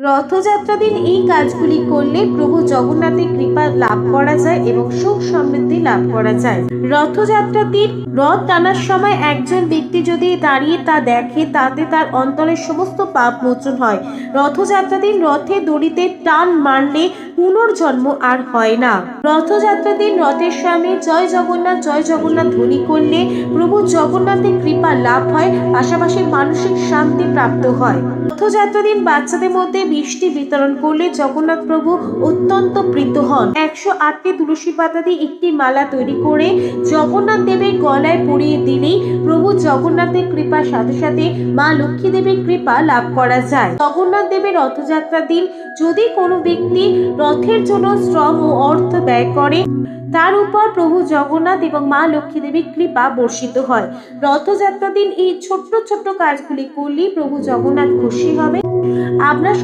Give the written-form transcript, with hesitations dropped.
রথযাত্রা দিন এই কাজগুলি করলে প্রভু জগন্নাথের কৃপা লাভ করা যায় এবং সুখ সমৃদ্ধি লাভ করা যায়। রথযাত্রার দিন রথ টানার সময় একজন ব্যক্তি যদি দাঁড়িয়ে তা দেখে, তাতে তার অন্তরের সমস্ত পাপ মোচন হয়। রথযাত্রা দিন রথে দড়িতে টান মারলে পুনর্জন্ম আর হয় না। রথযাত্রার দিন রথের সামনে জয় জগন্নাথ ধ্বনি করলে প্রভু জগন্নাথের কৃপা লাভ হয়, পাশাপাশি মানসিক শান্তি প্রাপ্ত হয়। রথযাত্রা দিন বাচ্চাদের মধ্যে মিষ্টি বিতরণ করলে জগন্নাথ প্রভু অত্যন্ত প্রীত হন। 108টি তুলসী পাতা দিয়ে একটি মালা তৈরি করে জগন্নাথ দেবের গলায় পরিয়ে দিলেই প্রভু জগন্নাথের কৃপার সাথে সাথে মা লক্ষ্মী দেবের কৃপা লাভ করা যায়। জগন্নাথ দেবের রথযাত্রার দিন যদি কোনো ব্যক্তি রথের জন্য শ্রম ও অর্থ ব্যয় করে, তার উপর প্রভু জগন্নাথ এবং মা লক্ষ্মী দেবীর কৃপা বর্ষিত হয়। রথযাত্রার দিন এই ছোট্ট ছোট্ট কাজগুলি করলেই প্রভু জগন্নাথ খুশি হবে। আপনার